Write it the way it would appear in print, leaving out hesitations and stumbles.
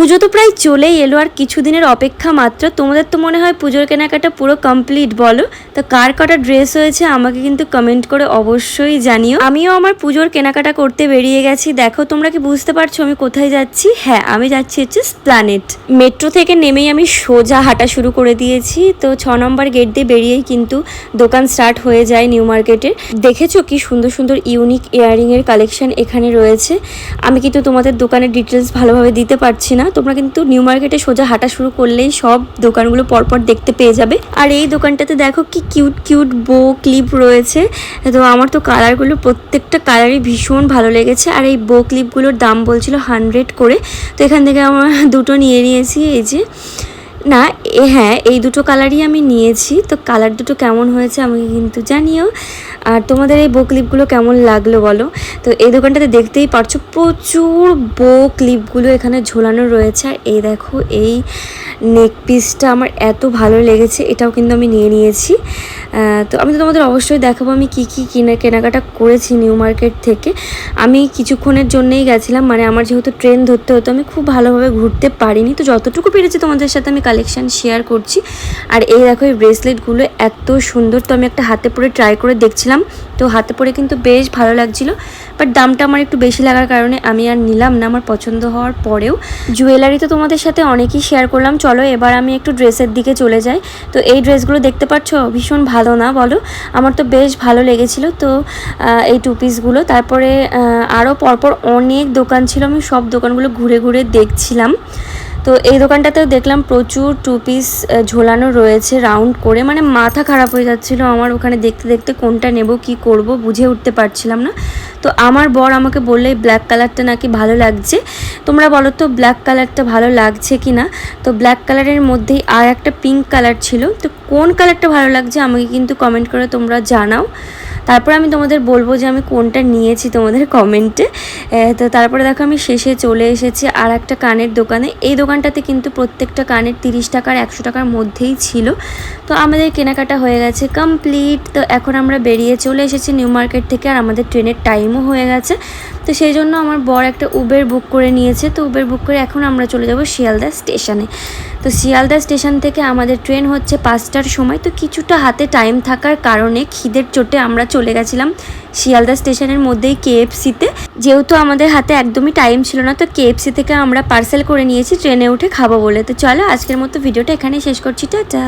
পুজো তো প্রায় চলেই এলো, আর কিছুদিনের অপেক্ষা মাত্র। তোমাদের তো মনে হয় পুজোর কেনাকাটা পুরো কমপ্লিট বলো? তো কার কটা ড্রেস হয়েছে আমাকে কিন্তু কমেন্ট করে অবশ্যই জানিও। আমিও আমার পুজোর কেনাকাটা করতে বেরিয়ে গেছি। দেখো তোমরা কি বুঝতে পারছো আমি কোথায় যাচ্ছি? হ্যাঁ, আমি যাচ্ছি হচ্ছে এসপ্ল্যানেড। মেট্রো থেকে নেমেই আমি সোজা হাঁটা শুরু করে দিয়েছি। তো 6 নম্বর গেট দিয়ে বেরিয়েই কিন্তু দোকান স্টার্ট হয়ে যায় নিউ মার্কেটের। দেখেছো কি সুন্দর সুন্দর ইউনিক ইয়াররিংয়ের কালেকশন এখানে রয়েছে। আমি কিন্তু তোমাদের দোকানের ডিটেলস ভালোভাবে দিতে পারছি না। তোমরা কিন্তু নিউ মার্কেটে সোজা হাঁটা শুরু করলেই সব দোকানগুলো পরপর দেখতে পেয়ে যাবে। আর এই দোকানটাতে দেখো কি কিউট কিউট বো ক্লিপ রয়েছে। তো আমার তো কালারগুলো প্রত্যেকটা কালারই ভীষণ ভালো লেগেছে। আর এই বো ক্লিপগুলোর দাম বলছিল 100 করে। তো এখান থেকে আমার দুটো নিয়ে নিয়েছি। এই যে না, হ্যাঁ, এই দুটো কালারই আমি নিয়েছি। তো কালার দুটো কেমন হয়েছে আমাকে কিন্তু জানিও। আর তোমাদের এই বো ক্লিপগুলো কেমন লাগলো বলো? তো এই দোকানটাতে দেখতেই পারছো প্রচুর বো ক্লিপগুলো এখানে ঝোলানো রয়েছে। আর এই দেখো এই নেক পিসটা আমার এত ভালো লেগেছে, এটাও কিন্তু আমি নিয়ে নিয়েছি। তো আমি তো তোমাদের অবশ্যই দেখাবো আমি কী কী কেনাকাটা করেছি নিউ মার্কেট থেকে। আমি কিছুক্ষণের জন্যেই গেছিলাম, মানে আমার যেহেতু ট্রেন ধরতে হতো, আমি খুব ভালোভাবে ঘুরতে পারিনি। তো যতটুকু পেরেছি তোমাদের সাথে আমি কালেকশান শেয়ার করছি। আর এই দেখো এই ব্রেসলেটগুলো এত সুন্দর। তো আমি একটা হাতে পরে ট্রাই করে দেখছিলাম, তো হাতে পরে কিন্তু বেশ ভালো লাগছিলো। বাট দামটা আমার একটু বেশি লাগার কারণে আমি আর নিলাম না, আমার পছন্দ হওয়ার পরেও। জুয়েলারি তো তোমাদের সাথে অনেকই শেয়ার করলাম। চলো এবার আমি একটু ড্রেসের দিকে চলে যাই। তো এই ড্রেসগুলো দেখতে পাচ্ছ ভীষণ ভালো না বলো? আমার তো বেশ ভালো লেগেছিলো। তো এই টু পিসগুলো, তারপরে আরও পরপর অনেক দোকান ছিল, আমি সব দোকানগুলো ঘুরে ঘুরে দেখছিলাম। তো এই দোকানটাতেও দেখলাম প্রচুর টু পিস ঝোলানো রয়েছে রাউন্ড করে, মানে মাথা খারাপ হয়ে যাচ্ছিলো আমার ওখানে দেখতে দেখতে কোনটা নেব কি করব বুঝে উঠতে পারছিলাম না। তো আমার বর আমাকে বললো এই ব্ল্যাক কালারটা নাকি ভালো লাগছে। তোমরা বলো তো ব্ল্যাক কালারটা ভালো লাগছে কি না? তো ব্ল্যাক কালারের মধ্যেই আর একটা পিঙ্ক কালার ছিল। তো কোন কালারটা ভালো লাগছে আমাকে কিন্তু কমেন্ট করে তোমরা জানাও। তারপর আমি তোমাদের বলবো যে আমি কোনটা নিয়েছি তোমাদের কমেন্টে। তো তারপরে দেখো আমি শেষে চলে এসেছি আর একটা কানের দোকানে। এই দোকানটাতে কিন্তু প্রত্যেকটা কানের 30 টাকার 100 টাকার মধ্যেই ছিল। তো আমাদের কেনাকাটা হয়ে গেছে কমপ্লিট। তো এখন আমরা বেরিয়ে চলে এসেছি নিউ মার্কেট থেকে, আর আমাদের ট্রেনের টাইমও হয়ে গেছে। তো সেই জন্য আমার বর একটা উবের বুক করে নিয়েছে। তো উবের বুক করে এখন আমরা চলে যাব শিয়ালদা স্টেশনে। তো শিয়ালদা স্টেশন থেকে আমাদের ট্রেন হচ্ছে 5টার সময়। তো কিছুটা হাতে টাইম থাকার কারণে খিদের চোটে আমরা চলে গেছিলাম শিয়ালদা স্টেশনের মধ্যেই কেএফসিতে। যেহেতু আমাদের হাতে একদমই টাইম ছিল না, তো কেএফসি থেকে আমরা পার্সেল করে নিয়েছি ট্রেনে উঠে খাবো বলে। তো চলো আজকের মতো ভিডিওটা এখানেই শেষ করছি, টাটা।